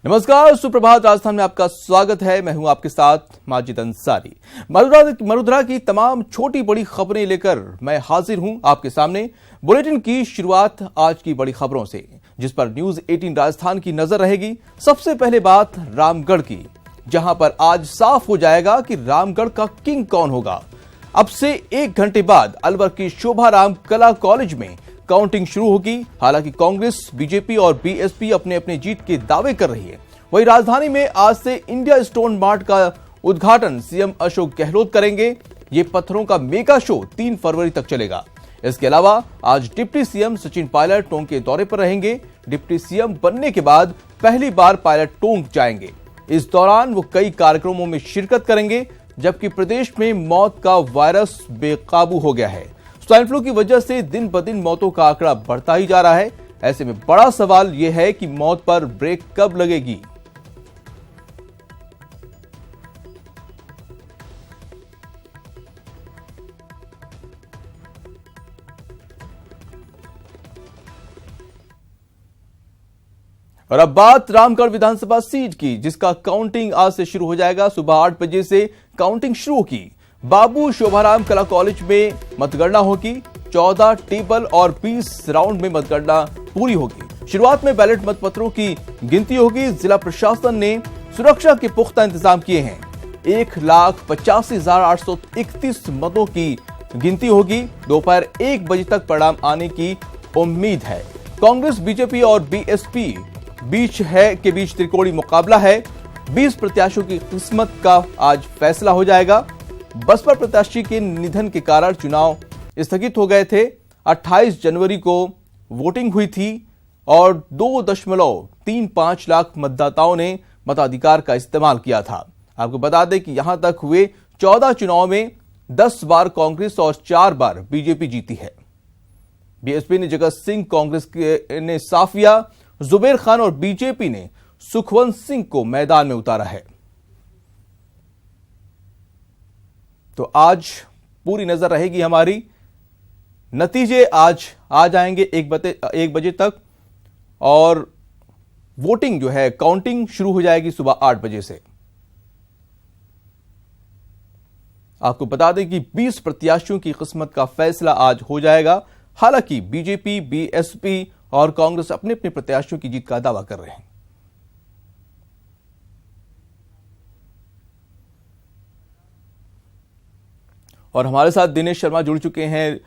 नमस्कार, सुप्रभात। राजस्थान में आपका स्वागत है। मैं हूं आपके साथ माजिद अंसारी। मरुधरा की तमाम छोटी बड़ी खबरें लेकर मैं हाजिर हूं आपके सामने। बुलेटिन की शुरुआत आज की बड़ी खबरों से, जिस पर न्यूज 18 राजस्थान की नजर रहेगी। सबसे पहले बात रामगढ़ की, जहां पर आज साफ हो जाएगा कि रामगढ़ का किंग कौन होगा। अब से 1 घंटे बाद अलवर की शोभाराम कला कॉलेज में काउंटिंग शुरू होगी। हालांकि कांग्रेस, बीजेपी और बीएसपी अपने अपने जीत के दावे कर रही है। वहीं राजधानी में आज से इंडिया स्टोन मार्ट का उद्घाटन सीएम अशोक गहलोत करेंगे। ये पत्थरों का मेगा शो 3 फरवरी तक चलेगा। इसके अलावा आज डिप्टी सीएम सचिन पायलट टोंक के दौरे पर रहेंगे। डिप्टी सीएम बनने के बाद पहली बार पायलट टोंक जाएंगे। इस दौरान वो कई कार्यक्रमों में शिरकत करेंगे। जबकि प्रदेश में मौत का वायरस बेकाबू हो गया है। स्वाइन फ्लू की वजह से दिन ब दिन मौतों का आंकड़ा बढ़ता ही जा रहा है। ऐसे में बड़ा सवाल यह है कि मौत पर ब्रेक कब लगेगी। और अब बात रामगढ़ विधानसभा सीट की, जिसका काउंटिंग आज से शुरू हो जाएगा। सुबह 8 बजे से काउंटिंग शुरू होगी। बाबू शोभाराम कला कॉलेज में मतगणना होगी। 14 टेबल और 20 राउंड में मतगणना पूरी होगी। शुरुआत में बैलेट मतपत्रों की गिनती होगी। जिला प्रशासन ने सुरक्षा के पुख्ता इंतजाम किए हैं। 1,85,831 मतों की गिनती होगी। दोपहर 1 बजे तक परिणाम आने की उम्मीद है। कांग्रेस, बीजेपी और बीएसपी के बीच त्रिकोणीय मुकाबला है। 20 प्रत्याशियों की किस्मत का आज फैसला हो जाएगा। बसपा प्रत्याशी के निधन के कारण चुनाव स्थगित हो गए थे। 28 जनवरी को वोटिंग हुई थी और 2.35 लाख मतदाताओं ने मताधिकार का इस्तेमाल किया था। आपको बता दें कि यहां तक हुए 14 चुनाव में 10 बार कांग्रेस और 4 बार बीजेपी जीती है। बीएसपी ने जगत सिंह, कांग्रेस ने साफिया, जुबेर खान और बीजेपी ने सुखवंत सिंह को मैदान में उतारा है। तो आज पूरी नजर रहेगी हमारी। नतीजे आज आ जाएंगे 1 बजे तक और वोटिंग जो है, काउंटिंग शुरू हो जाएगी सुबह 8 बजे से। आपको बता दें कि 20 प्रत्याशियों की किस्मत का फैसला आज हो जाएगा। हालांकि बीजेपी, बीएसपी और कांग्रेस अपने अपने प्रत्याशियों की जीत का दावा कर रहे हैं। और हमारे साथ दिनेश शर्मा जुड़ चुके हैं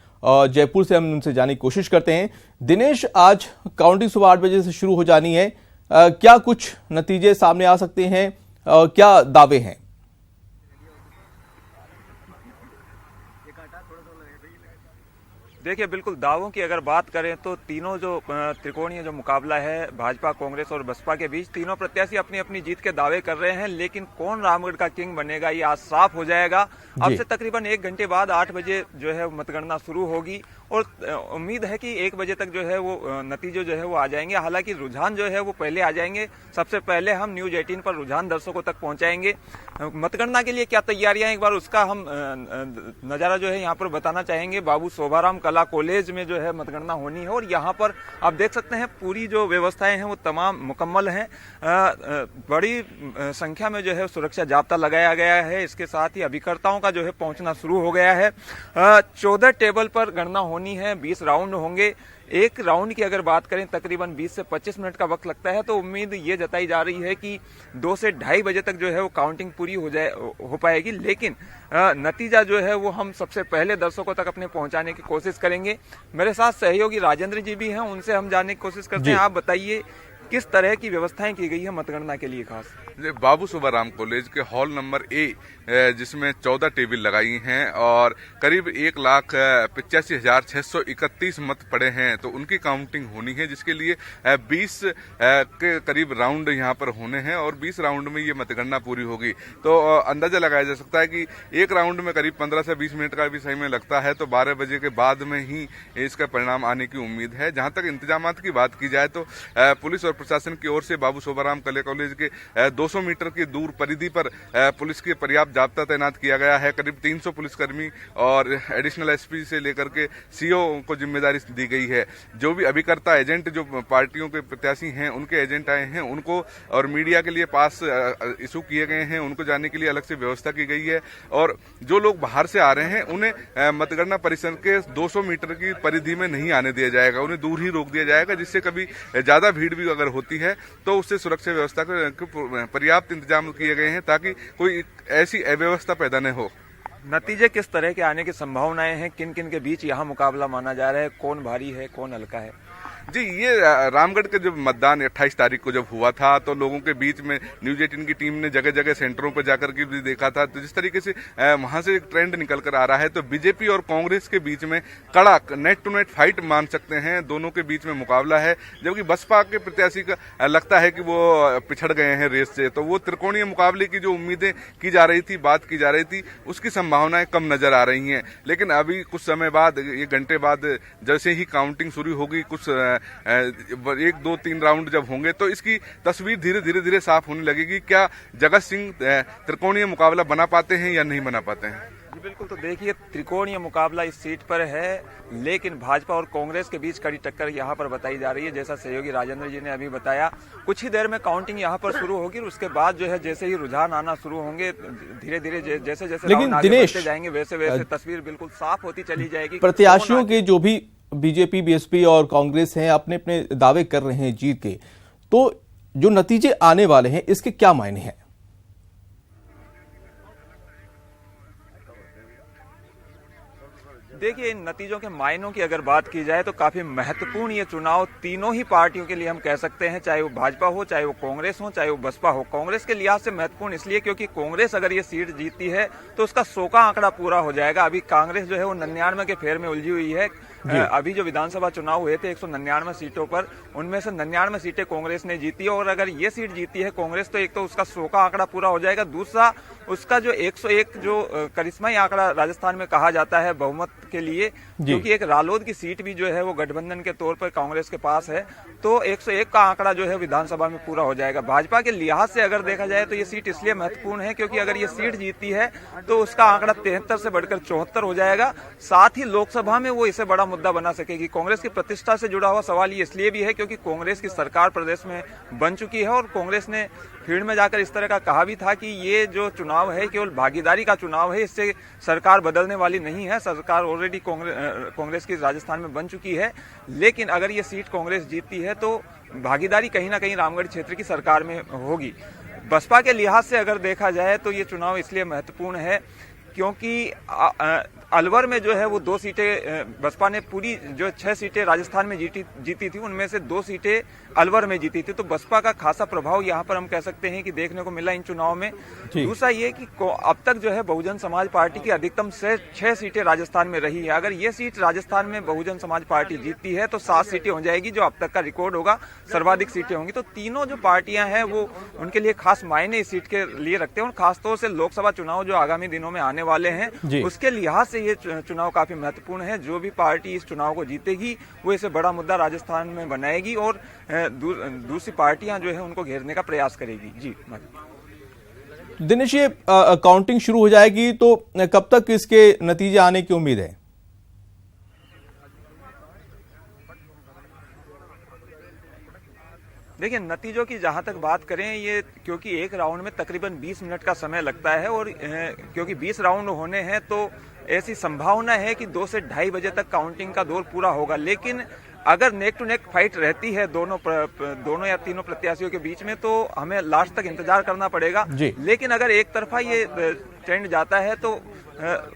जयपुर से। हम उनसे जानने की कोशिश करते हैं। दिनेश, आज काउंटिंग सुबह 8 बजे से शुरू हो जानी है। क्या कुछ नतीजे सामने आ सकते हैं? क्या दावे हैं? देखिए, बिल्कुल दावों की अगर बात करें तो तीनों जो त्रिकोणीय जो मुकाबला है भाजपा, कांग्रेस और बसपा के बीच, तीनों प्रत्याशी अपनी अपनी जीत के दावे कर रहे हैं। लेकिन कौन रामगढ़ का किंग बनेगा ये आज साफ हो जाएगा। अब से तकरीबन 1 घंटे बाद 8 बजे जो है मतगणना शुरू होगी और उम्मीद है कि 1 बजे तक जो है वो नतीजे जो है वो आ जाएंगे। हालांकि रुझान जो है वो पहले आ जाएंगे। सबसे पहले हम न्यूज 18 पर रुझान दर्शकों तक पहुंचाएंगे। मतगणना के लिए क्या तैयारियां, एक बार उसका हम नजारा जो है यहाँ पर बताना चाहेंगे। बाबू शोभाराम कला कॉलेज में जो है मतगणना होनी है और यहाँ पर आप देख सकते हैं पूरी जो व्यवस्थाएं हैं वो तमाम मुकम्मल हैं। बड़ी संख्या में जो है सुरक्षा जाब्ता लगाया गया है। इसके साथ ही अभिकर्ताओं का जो है पहुंचना शुरू हो गया है। 14 टेबल पर गणना होनी है। 20 राउंड होंगे। एक राउंड की अगर बात करें तकरीबन 20 से 25 मिनट का वक्त लगता है। तो उम्मीद ये जताई जा रही है कि 2 से 2:30 बजे तक जो है वो काउंटिंग पूरी हो पाएगी। लेकिन नतीजा जो है वो हम सबसे पहले दर्शकों तक अपने पहुंचाने की कोशिश करेंगे। मेरे साथ सहयोगी राजेंद्र जी भी हैं, उनसे हम जानने की कोशिश करते हैं। आप बताइए किस तरह की व्यवस्थाएं की गई है मतगणना के लिए खास? बाबू शोभाराम कॉलेज के हॉल नंबर ए, जिसमें 14 टेबल लगाई हैं और करीब 1,85,631 मत पड़े हैं, तो उनकी काउंटिंग होनी है, जिसके लिए 20 के करीब राउंड यहाँ पर होने हैं और 20 राउंड में ये मतगणना पूरी होगी। तो अंदाजा लगाया जा सकता है कि एक राउंड में करीब 15 से 20 मिनट का भी समय लगता है। तो 12 बजे के बाद में ही इसका परिणाम आने की उम्मीद है। जहां तक इंतजामात की बात की जाए तो पुलिस और प्रशासन की ओर से बाबू शोभाराम कले कॉलेज के 200 मीटर की दूर परिधि पर पुलिस की पर्याप्त जाब्ता तैनात किया गया है। करीब 300 पुलिसकर्मी और एडिशनल एसपी से लेकर के सीओ को जिम्मेदारी दी गई है। जो भी अभिकर्ता एजेंट जो पार्टियों के प्रत्याशी हैं उनके एजेंट आए हैं उनको और मीडिया के लिए पास इशू किए गए हैं, उनको जाने के लिए अलग से व्यवस्था की गई है। और जो लोग बाहर से आ रहे हैं उन्हें मतगणना परिसर के 200 मीटर की परिधि में नहीं आने दिया जाएगा, उन्हें दूर ही रोक दिया जाएगा, जिससे कभी ज्यादा भीड़ भी अगर होती है तो उससे सुरक्षा व्यवस्था के पर्याप्त इंतजाम किए गए हैं ताकि कोई ऐसी अव्यवस्था पैदा न हो। नतीजे किस तरह के आने की संभावनाएं हैं? किन किन के बीच यहाँ मुकाबला माना जा रहा है? कौन भारी है, कौन हल्का है? जी, ये रामगढ़ के जब मतदान 28 तारीख को जब हुआ था तो लोगों के बीच में न्यूज 18 की टीम ने जगह जगह सेंटरों पर जाकर के भी देखा था। तो जिस तरीके से वहां से एक ट्रेंड निकल कर आ रहा है तो बीजेपी और कांग्रेस के बीच में कड़ा नेट टू नेट फाइट मान सकते हैं, दोनों के बीच में मुकाबला है। जबकि बसपा के प्रत्याशी का लगता है कि वो पिछड़ गए हैं रेस से, तो वो त्रिकोणीय मुकाबले की जो उम्मीदें की जा रही थी, बात की जा रही थी, उसकी संभावनाएं कम नजर आ रही हैं। लेकिन अभी कुछ समय बाद, एक घंटे बाद जैसे ही काउंटिंग शुरू होगी, कुछ 1, 2, 3 राउंड जब होंगे तो इसकी तस्वीर धीरे धीरे साफ होने लगेगी। क्या जगत सिंह त्रिकोणीय मुकाबला बना पाते हैं या नहीं बना पाते हैं? जी बिल्कुल, तो देखिए त्रिकोणीय मुकाबला इस सीट पर है, लेकिन भाजपा और कांग्रेस के बीच कड़ी टक्कर यहाँ पर बताई जा रही है। जैसा सहयोगी राजेंद्र जी ने अभी बताया, कुछ ही देर में काउंटिंग यहाँ पर शुरू होगी और उसके बाद जो है जैसे ही रुझान आना शुरू होंगे, धीरे धीरे जैसे जैसे लेकिन दिनेश जाएंगे वैसे वैसे तस्वीर बिल्कुल साफ होती चली जाएगी। प्रत्याशियों के जो भी बीजेपी, बीएसपी और कांग्रेस हैं अपने अपने दावे कर रहे हैं जीत के, तो जो नतीजे आने वाले हैं इसके क्या मायने हैं? देखिए, इन नतीजों के मायनों की अगर बात की जाए तो काफी महत्वपूर्ण ये चुनाव तीनों ही पार्टियों के लिए हम कह सकते हैं, चाहे वो भाजपा हो, चाहे वो कांग्रेस हो, चाहे वो बसपा हो। कांग्रेस के लिहाज से महत्वपूर्ण इसलिए क्योंकि कांग्रेस अगर ये सीट जीतती है तो उसका 100 का आंकड़ा पूरा हो जाएगा। अभी कांग्रेस जो है वो 99 के फेर में उलझी हुई है। अभी जो विधानसभा चुनाव हुए थे 199 सीटों पर, उनमें से 99 सीटें कांग्रेस ने जीती और अगर ये सीट जीती है कांग्रेस तो एक तो उसका 100 का आंकड़ा पूरा हो जाएगा, दूसरा उसका जो 101 जो करिश्माई आंकड़ा राजस्थान में कहा जाता है बहुमत के लिए, क्योंकि एक रालोद की सीट भी जो है वो गठबंधन के तौर पर कांग्रेस के पास है, तो 101 का आंकड़ा जो है विधानसभा में पूरा हो जाएगा। भाजपा के लिहाज से अगर देखा जाए तो ये सीट इसलिए महत्वपूर्ण है क्योंकि अगर ये सीट जीतती है तो उसका आंकड़ा 73 से बढ़कर 74 हो जाएगा। साथ ही लोकसभा में वो इसे बड़ा मुद्दा बना सकेगी। कांग्रेस की प्रतिष्ठा से जुड़ा हुआ सवाल ये इसलिए भी है क्योंकि कांग्रेस की सरकार प्रदेश में बन चुकी है और कांग्रेस ने फील्ड में जाकर इस तरह का कहा भी था कि ये जो चुनाव है केवल भागीदारी का चुनाव है, इससे सरकार बदलने वाली नहीं है। सरकार ऑलरेडी कांग्रेस की राजस्थान में बन चुकी है, लेकिन अगर ये सीट कांग्रेस जीतती है तो भागीदारी कहीं ना कहीं रामगढ़ क्षेत्र की सरकार में होगी। बसपा के लिहाज से अगर देखा जाए तो ये चुनाव इसलिए महत्वपूर्ण है क्योंकि अलवर में जो है वो 2 सीटें बसपा ने, पूरी जो 6 सीटें राजस्थान में जीती थी उनमें से 2 सीटें अलवर में जीती थी, तो बसपा का खासा प्रभाव यहाँ पर हम कह सकते हैं कि देखने को मिला इन चुनाव में। दूसरा ये कि अब तक जो है बहुजन समाज पार्टी की अधिकतम से 6 सीटें राजस्थान में रही है। अगर ये सीट राजस्थान में बहुजन समाज पार्टी जीतती है तो 7 सीटें हो जाएगी, जो अब तक का रिकॉर्ड होगा, सर्वाधिक सीटें होंगी। तो तीनों जो पार्टियां हैं वो उनके लिए खास मायने इस सीट के लिए रखते हैं और खासतौर से लोकसभा चुनाव जो आगामी दिनों में आने वाले हैं उसके लिहाज से ये चुनाव काफी महत्वपूर्ण है। जो भी पार्टी इस चुनाव को जीतेगी वो इसे बड़ा मुद्दा राजस्थान में बनाएगी और दूसरी पार्टियां जो है उनको घेरने का प्रयास करेगी। जी दिनेश, ये काउंटिंग शुरू हो जाएगी तो कब तक इसके नतीजे आने की उम्मीद है? देखिए, नतीजों की जहां तक बात करें, ये क्योंकि एक राउंड में तकरीबन 20 मिनट का समय लगता है और क्योंकि 20 राउंड होने हैं तो ऐसी संभावना है कि 2 से 2:30 बजे तक काउंटिंग का दौर पूरा होगा। लेकिन अगर नेक टू नेक फाइट रहती है दोनों या तीनों प्रत्याशियों के बीच में तो हमें लास्ट तक इंतजार करना पड़ेगा। लेकिन अगर एक तरफा ये ट्रेंड जाता है तो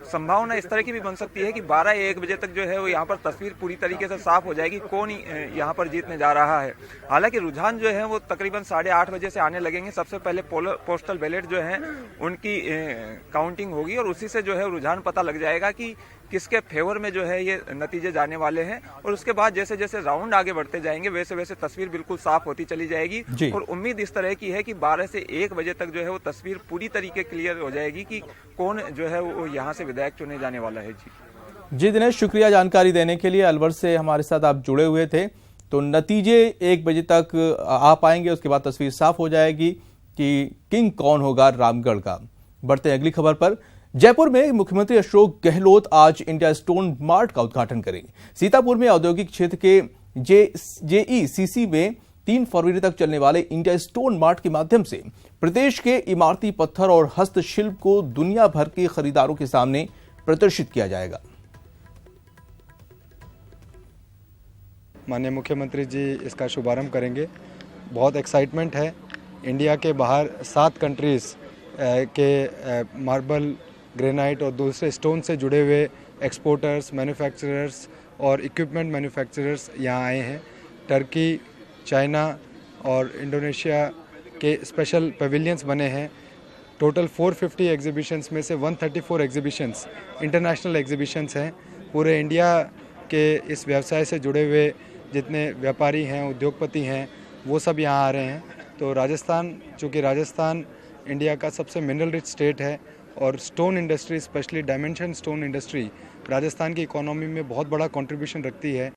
संभावना इस तरह की भी बन सकती है कि 12-1 बजे तक जो है वो यहाँ पर तस्वीर पूरी तरीके से साफ हो जाएगी कौन यहाँ पर जीतने जा रहा है। हालांकि रुझान जो है वो तकरीबन 8:30 बजे से आने लगेंगे। सबसे पहले पोस्टल बैलेट जो है उनकी काउंटिंग होगी और उसी से जो है रुझान पता लग जाएगा कि किसके फेवर में जो है ये नतीजे जाने वाले हैं और उसके बाद जैसे जैसे राउंड आगे बढ़ते जाएंगे वैसे वैसे तस्वीर बिल्कुल साफ होती चली जाएगी और उम्मीद इस तरह की है कि 12 से 1 बजे तक जो है वो तस्वीर पूरी तरीके क्लियर हो जाएगी कि कौन जो है वो यहाँ से विधायक चुने जाने वाला है। जी दिनेश, शुक्रिया जानकारी देने के लिए। अलवर से हमारे साथ आप जुड़े हुए थे। तो नतीजे 1 बजे तक आ पाएंगे। उसके बाद तस्वीर साफ हो जाएगी कि किंग कौन होगा रामगढ़ का। बढ़ते हैं अगली खबर पर। जयपुर में मुख्यमंत्री अशोक गहलोत आज इंडिया स्टोन मार्ट का उद्घाटन करेंगे। सीतापुर में औद्योगिक क्षेत्र के जेईसीसी में 3 फरवरी तक चलने वाले इंडिया स्टोन मार्ट के माध्यम से प्रदेश के इमारती पत्थर और हस्तशिल्प को दुनिया भर के खरीदारों के सामने प्रदर्शित किया जाएगा। माननीय मुख्यमंत्री जी इसका शुभारंभ करेंगे। बहुत एक्साइटमेंट है। इंडिया के बाहर 7 कंट्रीज के मार्बल, ग्रेनाइट और दूसरे स्टोन से जुड़े हुए एक्सपोर्टर्स, मैन्युफैक्चरर्स और इक्विपमेंट मैन्युफैक्चरर्स यहाँ आए हैं। टर्की, चाइना और इंडोनेशिया के स्पेशल पवेलियंस बने हैं। टोटल 450 एग्जीबिशंस में से 134 एग्जीबिशंस इंटरनेशनल एग्जीबिशंस हैं। पूरे इंडिया के इस व्यवसाय से जुड़े हुए जितने व्यापारी हैं, उद्योगपति हैं, वो सब यहाँ आ रहे हैं। तो राजस्थान, चूँकि राजस्थान इंडिया का सबसे मिनरल रिच स्टेट है और stone industry, specially dimension stone industry Rajasthan की इकोनॉमी में बहुत बड़ा कंट्रीब्यूशन रखती है।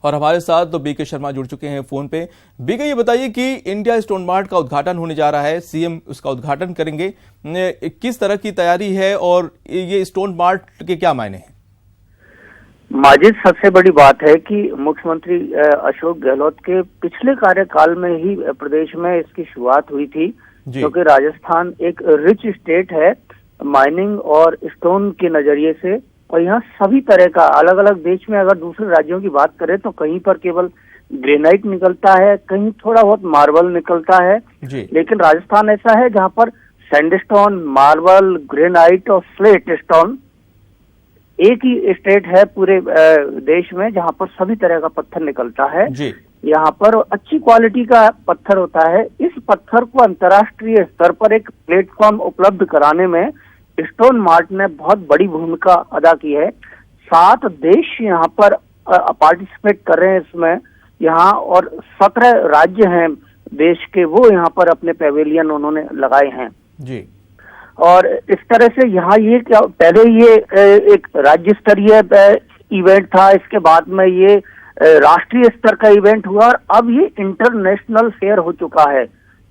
और हमारे साथ तो बीके शर्मा जुड़ चुके हैं फोन पे। बीके, ये बताइए कि इंडिया स्टोन मार्ट का उद्घाटन होने जा रहा है, सीएम उसका उद्घाटन करेंगे, किस तरह की तैयारी है और ये स्टोन मार्ट के क्या मायने हैं? माजिद, सबसे बड़ी बात है कि मुख्यमंत्री अशोक गहलोत के पिछले कार्यकाल में ही प्रदेश में इसकी शुरुआत हुई थी, क्योंकि राजस्थान एक रिच स्टेट है माइनिंग और स्टोन के नजरिए से, और यहाँ सभी तरह का अलग अलग देश में अगर दूसरे राज्यों की बात करें तो कहीं पर केवल ग्रेनाइट निकलता है, कहीं थोड़ा बहुत मार्बल निकलता है, लेकिन राजस्थान ऐसा है जहाँ पर सैंडस्टोन, मार्बल, ग्रेनाइट और स्लेट स्टोन एक ही स्टेट है पूरे देश में जहाँ पर सभी तरह का पत्थर निकलता है। यहाँ पर अच्छी क्वालिटी का पत्थर होता है। इस पत्थर को अंतर्राष्ट्रीय स्तर पर एक प्लेटफॉर्म उपलब्ध कराने में स्टोन मार्ट ने बहुत बड़ी भूमिका अदा की है। 7 देश यहाँ पर पार्टिसिपेट कर रहे हैं इसमें यहाँ, और 17 राज्य हैं देश के, वो यहाँ पर अपने पेवेलियन उन्होंने लगाए हैं जी। और इस तरह से यहाँ ये क्या, पहले ये एक राज्य स्तरीय इवेंट था, इसके बाद में ये राष्ट्रीय स्तर का इवेंट हुआ और अब ये इंटरनेशनल फेयर हो चुका है।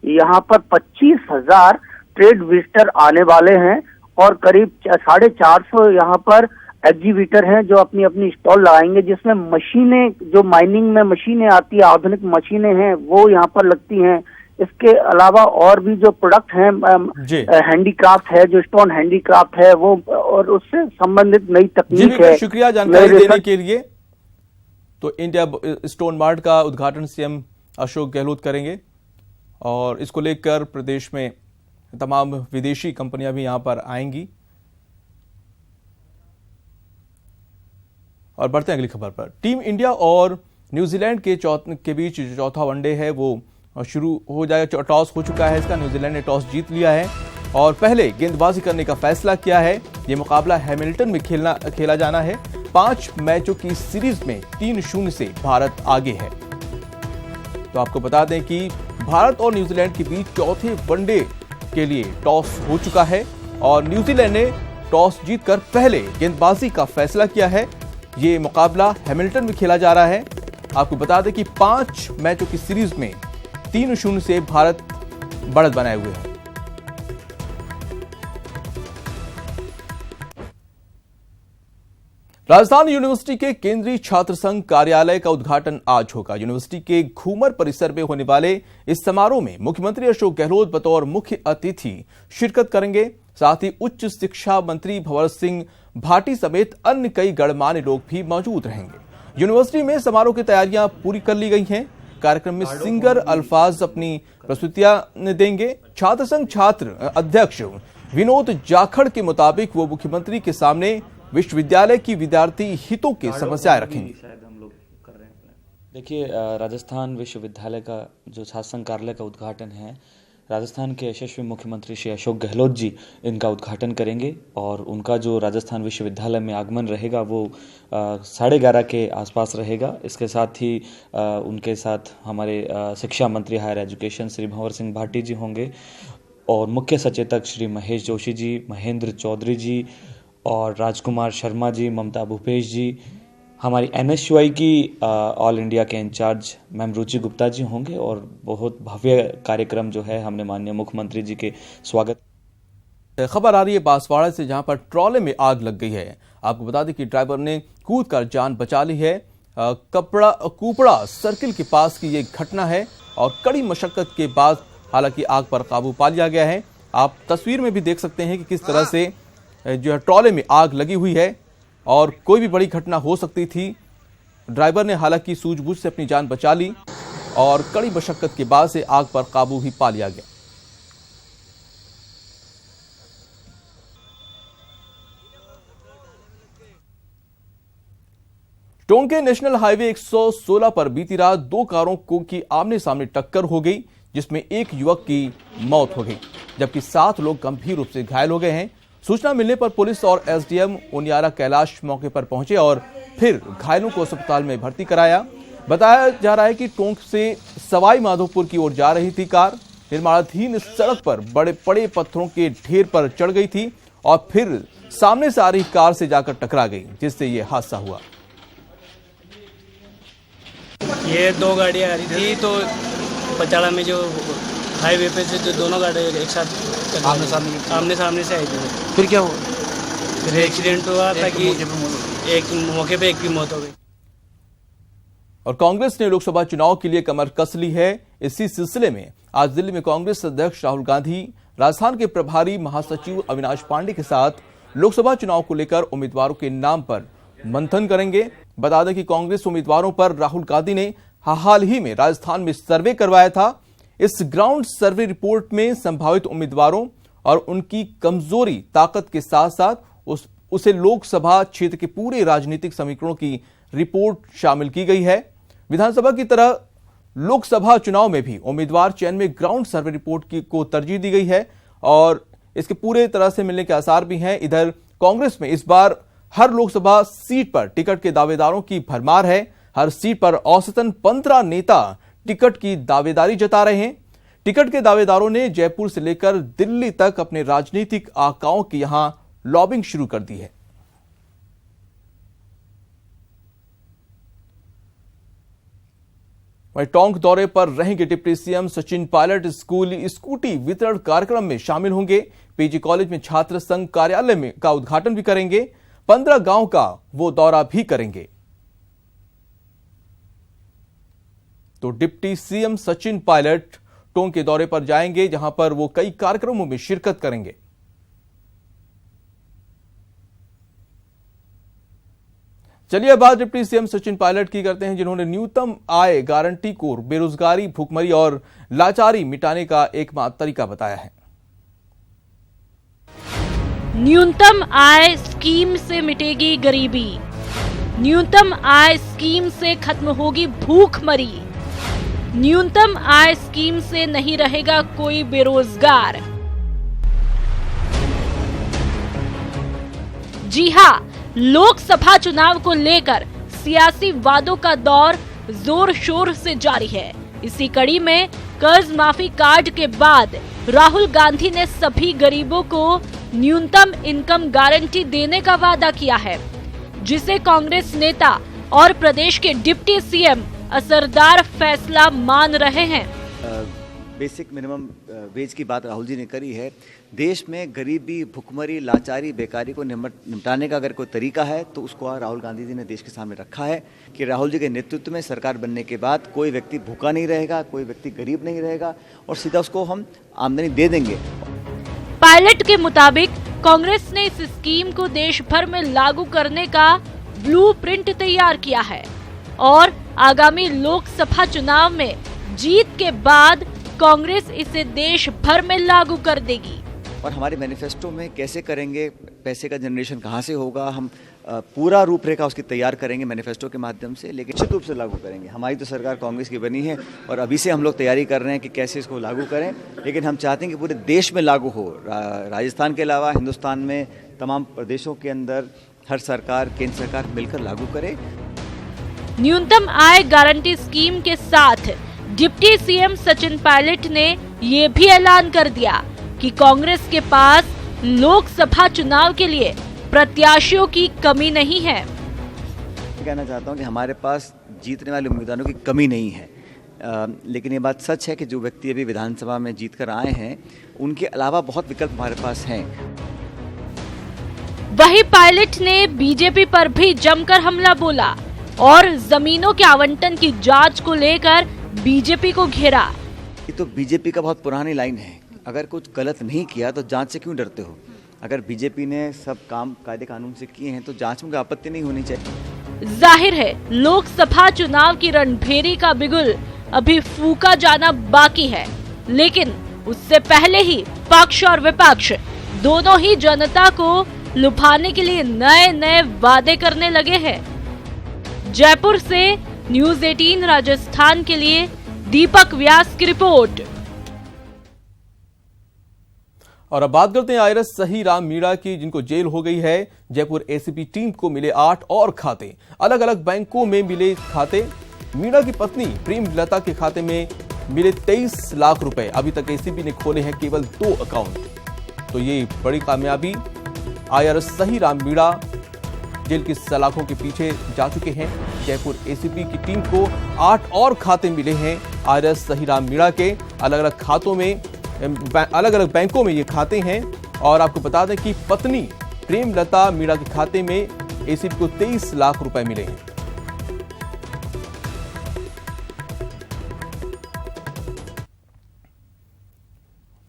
यहाँ पर 25,000 ट्रेड विजिटर आने वाले हैं और करीब 450 यहाँ पर एग्जीबिटर हैं जो अपनी अपनी स्टॉल लगाएंगे, जिसमें मशीनें, जो माइनिंग में मशीनें आती है, आधुनिक मशीनें हैं, वो यहाँ पर लगती हैं। इसके अलावा और भी जो प्रोडक्ट हैं, हैंडीक्राफ्ट है, जो स्टोन हैंडीक्राफ्ट है वो, और उससे संबंधित नई तकनीक है। शुक्रिया जानकारी देने के लिए। तो इंडिया स्टोन मार्ट का उद्घाटन सीएम अशोक गहलोत करेंगे और इसको लेकर प्रदेश में तमाम विदेशी कंपनियां भी यहां पर आएंगी। और बढ़ते हैं अगली खबर पर। टीम इंडिया और न्यूजीलैंड के बीच जो चौथा वनडे है वो शुरू हो जाएगा। टॉस हो चुका है इसका, न्यूजीलैंड ने टॉस जीत लिया है और पहले गेंदबाजी करने का फैसला किया है। ये मुकाबला हैमिल्टन में खेला जाना है। 5 मैचों की सीरीज में 3-0 से भारत आगे है। तो आपको बता दें कि भारत और न्यूजीलैंड के बीच चौथे वनडे के लिए टॉस हो चुका है और न्यूजीलैंड ने टॉस जीतकर पहले गेंदबाजी का फैसला किया है। ये मुकाबला हैमिल्टन में खेला जा रहा है। आपको बता दें कि 5 मैचों की सीरीज में 3-0 से भारत बढ़त बनाए हुए है। राजस्थान यूनिवर्सिटी के केंद्रीय छात्र संघ कार्यालय का उद्घाटन आज होगा। यूनिवर्सिटी के घूमर परिसर में होने वाले इस समारोह में मुख्यमंत्री अशोक गहलोत बतौर मुख्य अतिथि शिरकत करेंगे। साथ ही उच्च शिक्षा मंत्री भंवर सिंह भाटी समेत अन्य कई गणमान्य लोग भी मौजूद रहेंगे। यूनिवर्सिटी में समारोह की तैयारियां पूरी कर ली गई हैं। कार्यक्रम में सिंगर अल्फाज अपनी प्रस्तुतियां देंगे। छात्र संघ छात्र अध्यक्ष विनोद जाखड़ के मुताबिक वो मुख्यमंत्री के सामने विश्वविद्यालय की विद्यार्थी हितों की समस्याएं रखेंगे। देखिए, राजस्थान विश्वविद्यालय का जो छात्र संघ कार्यालय का उद्घाटन है, राजस्थान के यशस्वी मुख्यमंत्री श्री अशोक गहलोत जी इनका उद्घाटन करेंगे और उनका जो राजस्थान विश्वविद्यालय में आगमन रहेगा वो 11:30 के आसपास रहेगा। इसके साथ ही उनके साथ हमारे शिक्षा मंत्री हायर एजुकेशन श्री भंवर सिंह भाटी जी होंगे और मुख्य सचेतक श्री महेश जोशी जी, महेंद्र चौधरी जी और राजकुमार शर्मा जी, ममता भूपेश जी, हमारी NSUI की ऑल इंडिया के इंचार्ज मैम रुचि गुप्ता जी होंगे और बहुत भव्य कार्यक्रम जो है हमने माननीय मुख्यमंत्री जी के स्वागत। खबर आ रही है बांसवाड़ा से, जहां पर ट्रॉले में आग लग गई है। आपको बता दें कि ड्राइवर ने कूदकर जान बचा ली है। कुपड़ा सर्किल के पास की ये घटना है और कड़ी मशक्कत के बाद हालांकि आग पर काबू पा लिया गया है। आप तस्वीर में भी देख सकते हैं कि किस तरह से जो है ट्रॉले में आग लगी हुई है और कोई भी बड़ी घटना हो सकती थी। ड्राइवर ने हालांकि सूझबूझ से अपनी जान बचा ली और कड़ी मशक्कत के बाद से आग पर काबू भी पा लिया गया। टोंक के नेशनल हाईवे 116 पर बीती रात दो कारों की आमने सामने टक्कर हो गई, जिसमें एक युवक की मौत हो गई जबकि 7 लोग गंभीर रूप से घायल हो गए हैं। सूचना मिलने पर पुलिस और एसडीएम उनियारा कैलाश मौके पर पहुंचे और फिर घायलों को अस्पताल में भर्ती कराया। बताया जा रहा है कि टोंक से सवाई माधोपुर की ओर जा रही थी कार। निर्माणाधीन इस सड़क पर बड़े बड़े पत्थरों के ढेर पर चढ़ गई थी और फिर सामने से आ रही कार से जाकर टकरा गई, जिससे यह हादसा हुआ। ये 2 गाड़ियाँ आ रही थी तो पचाड़ा में जो हाईवे पे से जो दोनों गाड़ियाँ एक साथ आमने सामने से आई थी। फिर क्या हुआ? फिर एक्सीडेंट हुआ ताकि एक मौके पे एक की मौत हो गई। और कांग्रेस ने लोकसभा चुनाव के लिए कमर कस ली है। इसी सिलसिले में आज दिल्ली में कांग्रेस अध्यक्ष राहुल गांधी राजस्थान के प्रभारी महासचिव अविनाश पांडे के साथ लोकसभा चुनाव को लेकर उम्मीदवारों के नाम पर मंथन करेंगे। बता दें कि कांग्रेस उम्मीदवारों पर राहुल गांधी ने हाल ही में राजस्थान में सर्वे करवाया था। इस ग्राउंड सर्वे रिपोर्ट में संभावित उम्मीदवारों और उनकी कमजोरी ताकत के साथ साथ उसे लोकसभा क्षेत्र के पूरे राजनीतिक समीकरणों की रिपोर्ट शामिल की गई है। विधानसभा की तरह लोकसभा चुनाव में भी उम्मीदवार चयन में ग्राउंड सर्वे रिपोर्ट को तरजीह दी गई है और इसके पूरे तरह से मिलने के आसार भी हैं। इधर कांग्रेस में इस बार हर लोकसभा सीट पर टिकट के दावेदारों की भरमार है। हर सीट पर औसतन 15 नेता टिकट की दावेदारी जता रहे हैं। टिकट के दावेदारों ने जयपुर से लेकर दिल्ली तक अपने राजनीतिक आकाओं की यहां लॉबिंग शुरू कर दी है। वहीं टोंक दौरे पर रहेंगे deputy CM Sachin Pilot. Scooty वितरण कार्यक्रम में शामिल होंगे। पीजी कॉलेज में छात्र संघ कार्यालय का उद्घाटन भी करेंगे। 15 गांव का वो दौरा भी करेंगे। तो डिप्टी सीएम सचिन पायलट टोंक के दौरे पर जाएंगे, जहां पर वो कई कार्यक्रमों में शिरकत करेंगे। चलिए अब बात डिप्टी सीएम सचिन पायलट की करते हैं, जिन्होंने न्यूनतम आय गारंटी को बेरोजगारी, भुखमरी और लाचारी मिटाने का एकमात्र तरीका बताया है। न्यूनतम आय स्कीम से मिटेगी गरीबी। न्यूनतम आय स्कीम से खत्म होगी भूखमरी। न्यूनतम आय स्कीम से नहीं रहेगा कोई बेरोजगार। जी हां, लोकसभा चुनाव को लेकर सियासी वादों का दौर जोर शोर से जारी है। इसी कड़ी में कर्ज माफी कार्ड के बाद राहुल गांधी ने सभी गरीबों को न्यूनतम इनकम गारंटी देने का वादा किया है, जिसे कांग्रेस नेता और प्रदेश के डिप्टी सीएम असरदार फैसला मान रहे हैं। बेसिक मिनिमम वेज की बात राहुल जी ने करी है। देश में गरीबी, भुखमरी, लाचारी, बेकारी को निपटाने का अगर कोई तरीका है तो उसको राहुल गांधी जी ने देश के सामने रखा है कि राहुल जी के नेतृत्व में सरकार बनने के बाद कोई व्यक्ति भूखा नहीं रहेगा, कोई व्यक्ति गरीब नहीं रहेगा और सीधा उसको हम आमदनी दे देंगे। पायलट के मुताबिक कांग्रेस ने इस स्कीम को देश भर में लागू करने का ब्लूप्रिंट तैयार किया है और आगामी लोकसभा चुनाव में जीत के बाद कांग्रेस इसे देश भर में लागू कर देगी। और हमारे मैनिफेस्टो में कैसे करेंगे, पैसे का जनरेशन कहां से होगा, हम पूरा रूपरेखा उसकी तैयार करेंगे मैनिफेस्टो के माध्यम से, लेकिन निश्चित रूप से लागू करेंगे। हमारी तो सरकार कांग्रेस की बनी है और अभी से हम लोग तैयारी कर रहे हैं कि कैसे इसको लागू करें, लेकिन हम चाहते हैं कि पूरे देश में लागू हो। राजस्थान के अलावा हिंदुस्तान में तमाम प्रदेशों के अंदर हर सरकार, केंद्र सरकार मिलकर लागू करे। न्यूनतम आय गारंटी स्कीम के साथ डिप्टी सीएम सचिन पायलट ने ये भी ऐलान कर दिया कि कांग्रेस के पास लोकसभा चुनाव के लिए प्रत्याशियों की कमी नहीं है। कहना चाहता हूं कि हमारे पास जीतने वाले उम्मीदवारों की कमी नहीं है, लेकिन ये बात सच है कि जो व्यक्ति अभी विधानसभा में जीत कर आए हैं उनके अलावा बहुत विकल्प हमारे पास हैं। वही पायलट ने बीजेपी पर भी जमकर हमला बोला और जमीनों के आवंटन की जांच को लेकर बीजेपी को घेरा। ये तो बीजेपी का बहुत पुरानी लाइन है, अगर कुछ गलत नहीं किया तो जांच से क्यों डरते हो? अगर बीजेपी ने सब काम कायदे कानून से किए हैं तो जांच में कोई आपत्ति नहीं होनी चाहिए। जाहिर है लोकसभा चुनाव की रणभेरी का बिगुल अभी फूका जाना बाकी है, लेकिन उससे पहले ही पक्ष और विपक्ष दोनों ही जनता को लुभाने के लिए नए नए वादे करने लगे हैं। जयपुर से न्यूज़ 18 राजस्थान के लिए दीपक व्यास की रिपोर्ट। और अब बात करते हैं आईआरएस सही राम मीणा की, जिनको जेल हो गई है। जयपुर एसीपी टीम को मिले 8 और खाते, अलग अलग बैंकों में मिले खाते। मीणा की पत्नी प्रेमलता के खाते में मिले 23 लाख रुपए। अभी तक एसीपी ने खोले हैं केवल 2 अकाउंट। तो ये बड़ी कामयाबी, आईआरएस सही राम मीणा जेल की सलाखों के पीछे जा चुके हैं। जयपुर एसीपी की टीम को 8 और खाते मिले हैं आईआरएस सही राम मीणा के। अलग अलग खातों में, अलग अलग बैंकों में ये खाते हैं। और आपको बता दें कि पत्नी प्रेमलता मीणा के खाते में एसीपी को 23 लाख रुपए मिले हैं।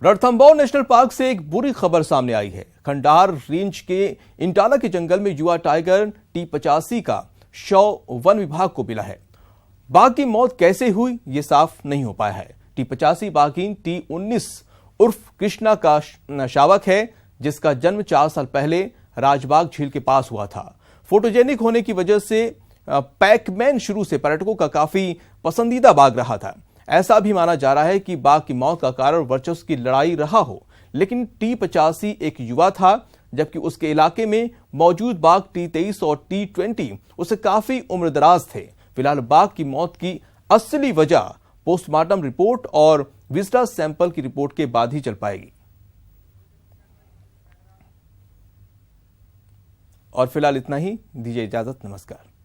रणथंभौर नेशनल पार्क से एक बुरी खबर सामने आई है। खंडार रेंज के इंटाला के जंगल में युवा टाइगर T85 का शव वन विभाग को मिला है। बाघ की मौत कैसे हुई ये साफ नहीं हो पाया है। T85 बाघीन T19 उर्फ कृष्णा का शावक है, जिसका जन्म 4 साल पहले राजबाग झील के पास हुआ था। फोटोजेनिक होने की वजह से पैकमैन शुरू से पर्यटकों का काफी पसंदीदा बाघ रहा था। ऐसा भी माना जा रहा है कि बाघ की मौत का कारण वर्चस्व की लड़ाई रहा हो, लेकिन T85 एक युवा था, जबकि उसके इलाके में मौजूद बाघ T23 और T20 उससे काफी उम्रदराज थे। फिलहाल बाघ की मौत की असली वजह पोस्टमार्टम रिपोर्ट और विजडा सैंपल की रिपोर्ट के बाद ही चल पाएगी। और फिलहाल इतना ही, दीजिए इजाजत, नमस्कार।